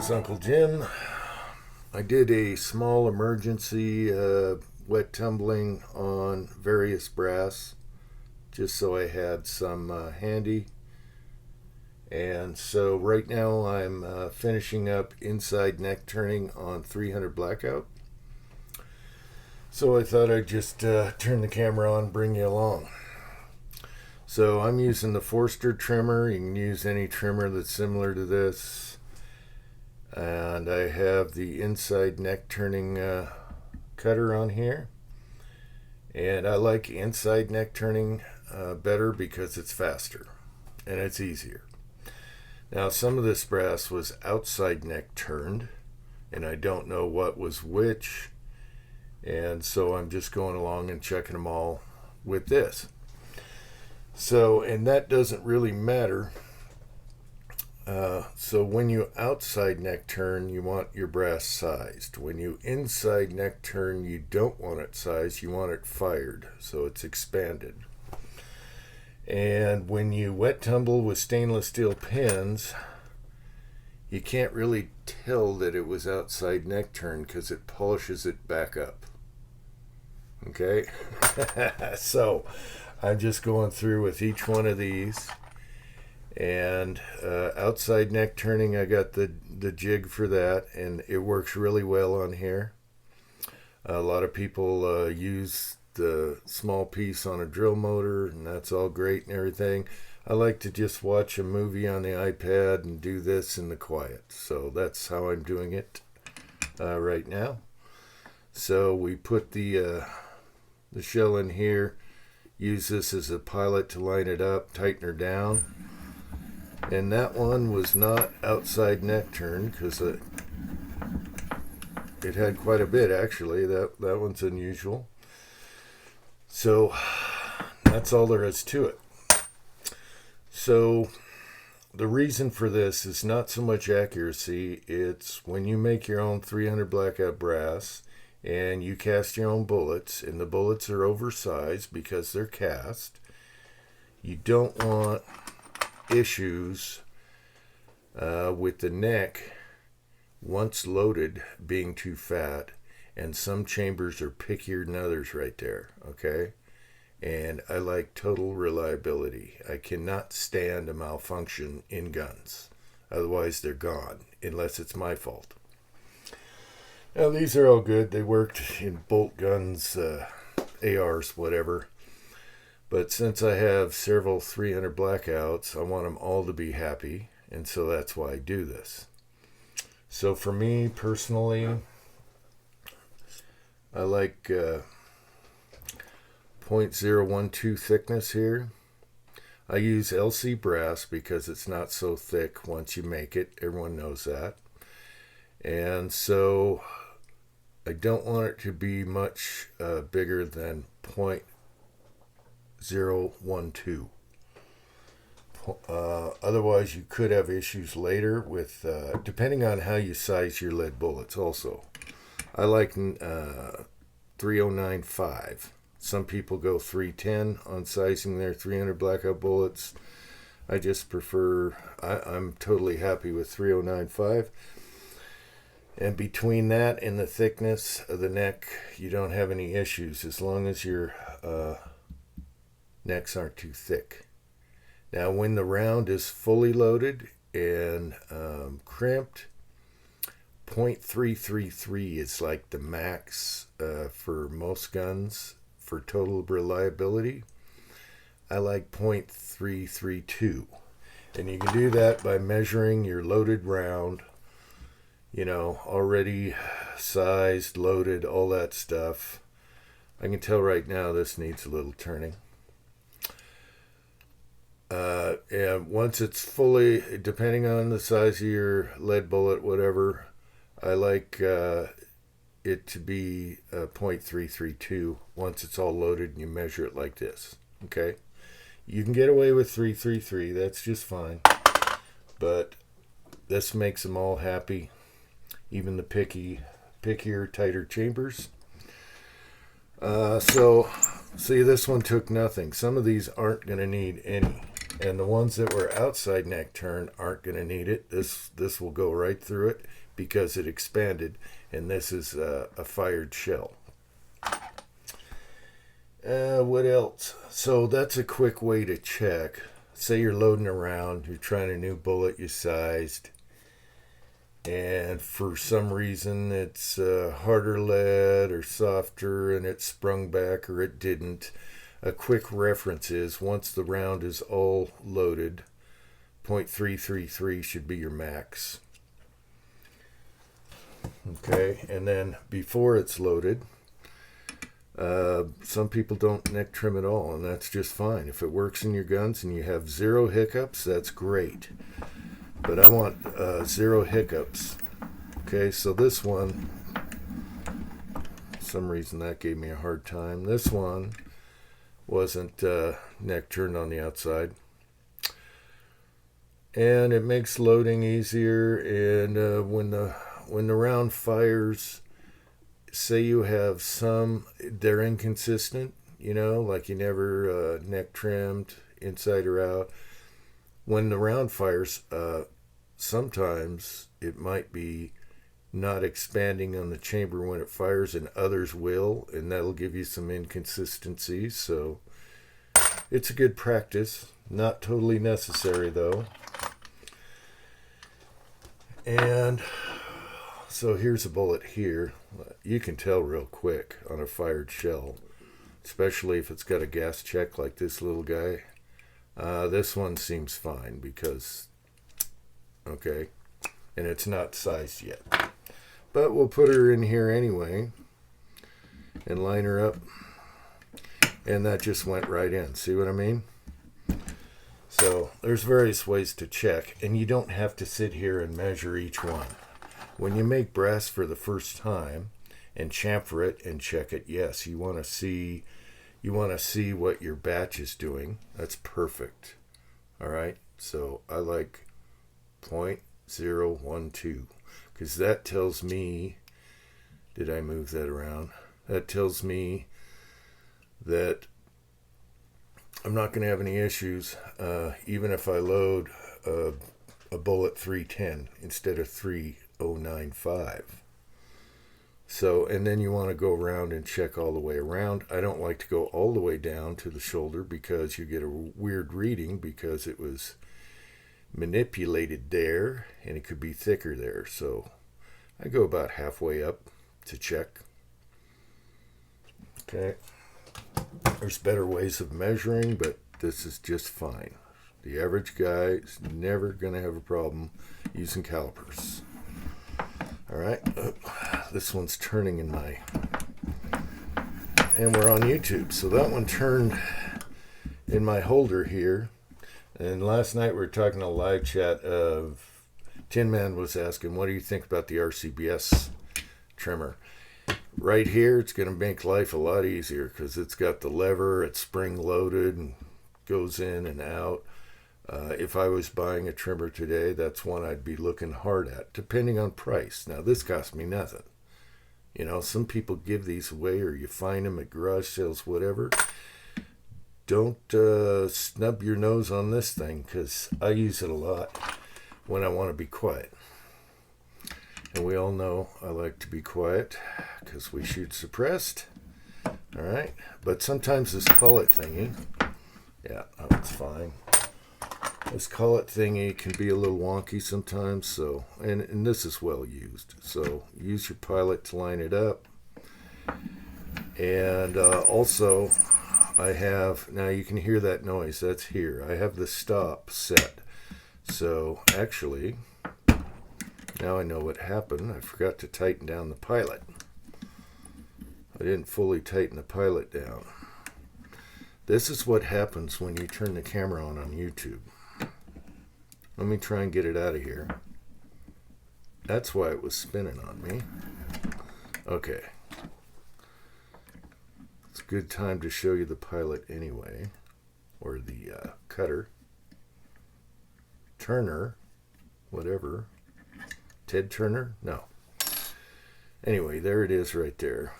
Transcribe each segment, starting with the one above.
Greetings, Uncle Jim. I did a small emergency wet tumbling on various brass just so I had some handy. And so right now I'm finishing up inside neck turning on 300 blackout. So I thought I'd just turn the camera on and bring you along. So I'm using the Forster trimmer. You can use any trimmer that's similar to this. And I have the inside neck turning cutter on here. And I like inside neck turning better because it's faster and it's easier. Now, some of this brass was outside neck turned, and I don't know what was which. And so I'm just going along and checking them all with this. So, and that doesn't really matter. So when you outside neck turn, you want your brass sized. When you inside neck turn, you don't want it sized, you want it fired, so it's expanded. And when you wet tumble with stainless steel pins, you can't really tell that it was outside neck turn because it polishes it back up. Okay? So I'm just going through with each one of these. And outside neck turning, I got the jig for that, and it works really well on here. A lot of people use the small piece on a drill motor, and that's all great and everything. I like to just watch a movie on the iPad and do this in the quiet. So that's how I'm doing it right now. So we put the shell in here, use this as a pilot to line it up, tighten her down. And that one was not outside neck turn because it had quite a bit, actually. That one's unusual. So that's all there is to it. So the reason for this is not so much accuracy. It's when you make your own 300 blackout brass and you cast your own bullets, and the bullets are oversized because they're cast, you don't want issues with the neck once loaded being too fat, and some chambers are pickier than others right there, okay? And I like total reliability. I cannot stand a malfunction in guns, otherwise they're gone, unless it's my fault. Now these are all good. They worked in bolt guns, ARs, whatever. But since I have several 300 blackouts, I want them all to be happy, and so that's why I do this. So for me personally, I like .012 thickness here. I use LC brass because it's not so thick once you make it. Everyone knows that. And so I don't want it to be much bigger than .012. Otherwise you could have issues later with depending on how you size your lead bullets. Also, I like 3095. Some people go 310 on sizing their 300 blackout bullets. I just prefer, I'm totally happy with 3095. And between that and the thickness of the neck, you don't have any issues as long as your necks aren't too thick. Now, when the round is fully loaded and crimped, .333 is like the max for most guns for total reliability. I like .332. And you can do that by measuring your loaded round, you know, already sized, loaded, all that stuff. I can tell right now this needs a little turning. And once it's fully, depending on the size of your lead bullet, whatever, I like it to be .332 once it's all loaded and you measure it like this. Okay? You can get away with 333, that's just fine. But this makes them all happy, even the pickier, tighter chambers. So, see, this one took nothing. Some of these aren't going to need any. And the ones that were outside neck turn aren't going to need it. This will go right through it because it expanded, and this is a fired shell. What else? So that's a quick way to check. Say you're loading around, you're trying a new bullet you sized, and for some reason it's harder lead or softer and it sprung back or it didn't. A quick reference is once the round is all loaded, .333 should be your max. Okay, and then before it's loaded, some people don't neck trim at all, and that's just fine. If it works in your guns and you have 0 hiccups, that's great. But I want 0 hiccups. Okay, so this one, for some reason that gave me a hard time. This one wasn't neck turned on the outside. And it makes loading easier, and when the round fires, say you have some, they're inconsistent, like you never neck trimmed inside or out. When the round fires, sometimes it might be not expanding on the chamber when it fires, and others will, and that'll give you some inconsistencies. So it's a good practice, not totally necessary though. And so here's a bullet here. You can tell real quick on a fired shell, especially if it's got a gas check like this little guy. This one seems fine because, okay, and it's not sized yet. But we'll put her in here anyway and line her up. And that just went right in. See what I mean? So there's various ways to check, and you don't have to sit here and measure each one. When you make brass for the first time and chamfer it and check it, yes, you want to see what your batch is doing. That's perfect. All right. So I like 0.012 because that tells me, did I move that around? That tells me that I'm not going to have any issues even if I load a bullet 310 instead of 3095. So, and then you want to go around and check all the way around. I don't like to go all the way down to the shoulder because you get a weird reading because it was manipulated there and it could be thicker there. So I go about halfway up to check. Okay. There's better ways of measuring, but this is just fine. The average guy is never going to have a problem using calipers. All right, this one's turning in my, and we're on YouTube, so that one turned in my holder here. And last night we were talking a live chat of Tin Man was asking, what do you think about the RCBS trimmer? Right here, it's going to make life a lot easier because it's got the lever, it's spring loaded and goes in and out. If I was buying a trimmer today, that's one I'd be looking hard at, depending on price. Now, this cost me nothing. Some people give these away or you find them at garage sales, whatever. Don't snub your nose on this thing because I use it a lot when I want to be quiet. And we all know I like to be quiet because we shoot suppressed. All right. But sometimes this cullet thingy, yeah, that's fine. This cullet thingy can be a little wonky sometimes. So, and this is well used. So use your pilot to line it up. And also I have, now you can hear that noise. That's here. I have the stop set. So actually, now I know what happened. I forgot to tighten down the pilot. I didn't fully tighten the pilot down. This is what happens when you turn the camera on YouTube. Let me try and get it out of here. That's why it was spinning on me. Okay. It's a good time to show you the pilot anyway. Or the cutter. Turner. Whatever. Ted Turner? No. Anyway, there it is right there.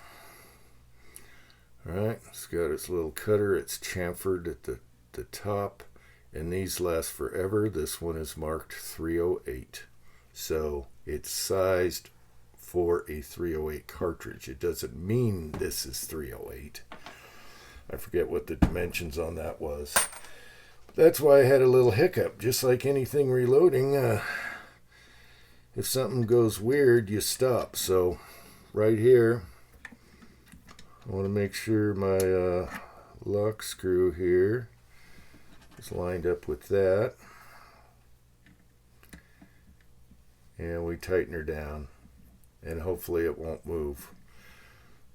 Alright, it's got its little cutter. It's chamfered at the top. and these last forever. This one is marked 308, so it's sized for a 308 cartridge. It doesn't mean this is 308. I forget what the dimensions on that was. That's why I had a little hiccup. Just like anything reloading, if something goes weird, you stop. So right here, I want to make sure my lock screw here is lined up with that. And we tighten her down, and hopefully it won't move.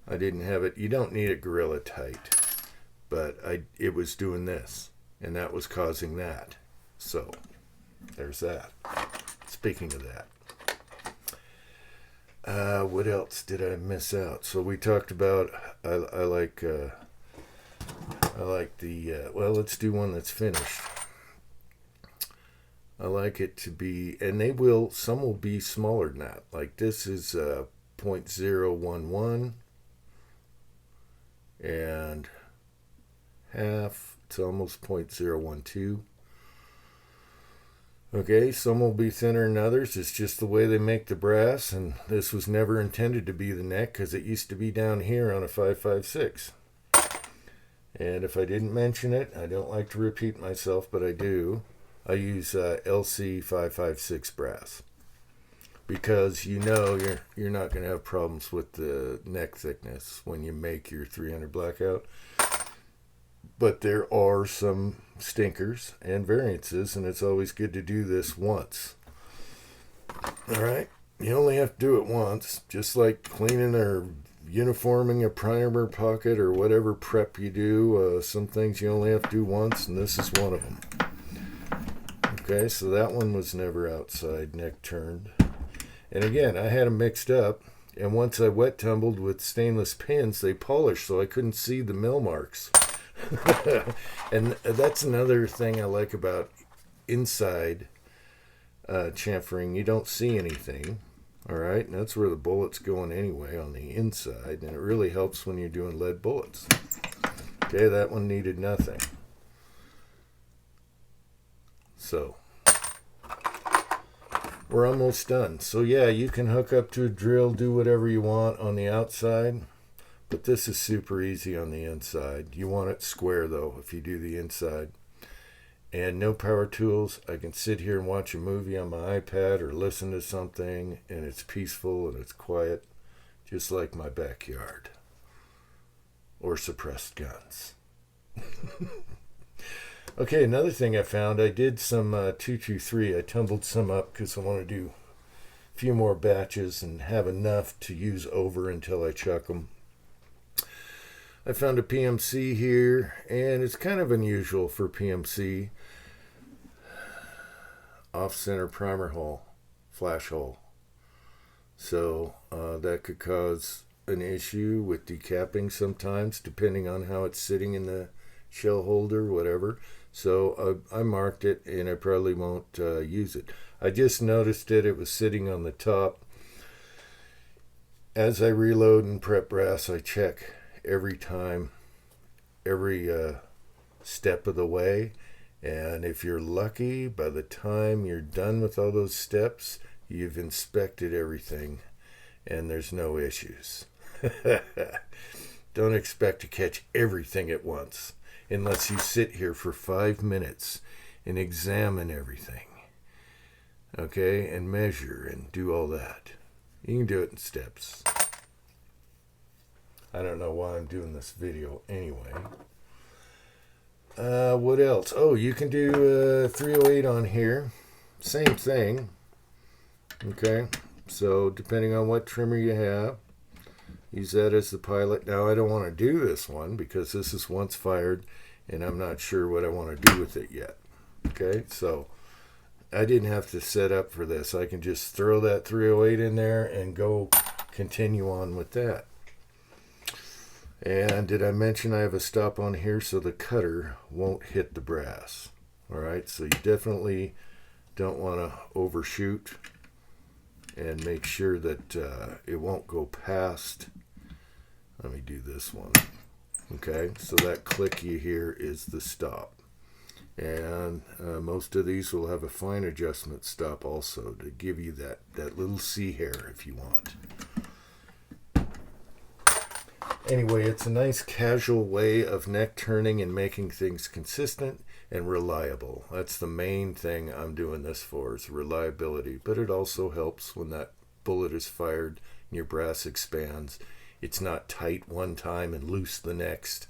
I didn't have it. You don't need it Gorilla tight, but it was doing this, and that was causing that. So there's that. Speaking of that, what else did I miss out? So we talked about I like the well, let's do one that's finished. I like it to be, and some will be smaller than that. Like this is 0.011 and half. It's almost 0.012. Okay, some will be thinner than others. It's just the way they make the brass, and this was never intended to be the neck because it used to be down here on a 5.56. And if I didn't mention it, I don't like to repeat myself, but I do. I use LC 5.56 brass because you're not going to have problems with the neck thickness when you make your 300 blackout. But there are some stinkers and variances, and it's always good to do this once. All right? You only have to do it once, just like cleaning or uniforming a primer pocket or whatever prep you do. Some things you only have to do once, and this is one of them. Okay, so that one was never outside, neck turned. And again, I had them mixed up, and once I wet tumbled with stainless pins, they polished, so I couldn't see the mill marks. And that's another thing I like about inside chamfering. You don't see anything, all right? And that's where the bullet's going anyway, on the inside, and it really helps when you're doing lead bullets. Okay, that one needed nothing. So we're almost done. So yeah, you can hook up to a drill, do whatever you want on the outside. But this is super easy on the inside. You want it square though if you do the inside. And no power tools. I can sit here and watch a movie on my iPad or listen to something, and it's peaceful and it's quiet, just like my backyard. Or suppressed guns. Okay, another thing I found, I did some 223. I tumbled some up because I want to do a few more batches and have enough to use over until I chuck them. I found a PMC here, and it's kind of unusual for PMC. Off-center primer hole, flash hole. So that could cause an issue with decapping sometimes, depending on how it's sitting in the shell holder, whatever. So I marked it, and I probably won't use it. I just noticed it was sitting on the top. As I reload and prep brass, I check every time, every step of the way. And if you're lucky, by the time you're done with all those steps, you've inspected everything and there's no issues. Don't expect to catch everything at once unless you sit here for 5 minutes and examine everything. Okay, and measure and do all that. You can do it in steps. I don't know why I'm doing this video anyway. What else? Oh, you can do 308 on here. Same thing. Okay, so depending on what trimmer you have, use that as the pilot. Now, I don't want to do this one because this is once fired, and I'm not sure what I want to do with it yet. Okay, so I didn't have to set up for this. I can just throw that 308 in there and go continue on with that. And did I mention I have a stop on here so the cutter won't hit the brass? All right, so you definitely don't want to overshoot, and make sure that it won't go past. Let me do this one. Okay, so that click you hear is the stop. And most of these will have a fine adjustment stop also to give you that little C hair if you want. Anyway, it's a nice casual way of neck turning and making things consistent and reliable. That's the main thing I'm doing this for, is reliability. But it also helps when that bullet is fired and your brass expands. It's not tight one time and loose the next.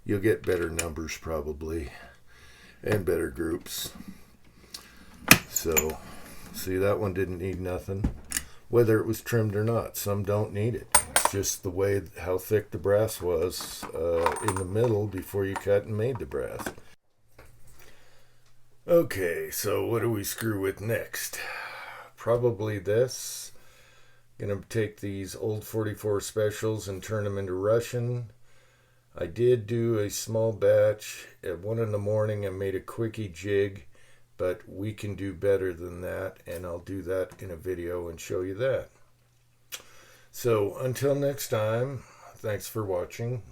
You'll get better numbers probably, and better groups. So, see, that one didn't need nothing, whether it was trimmed or not. Some don't need it. It's just the way, how thick the brass was in the middle before you cut and made the brass. Okay, so what do we screw with next? Probably this. Gonna take these old 44 specials and turn them into Russian. I did do a small batch at 1 in the morning. I made a quickie jig, but we can do better than that, and I'll do that in a video and show you that. So until next time, thanks for watching.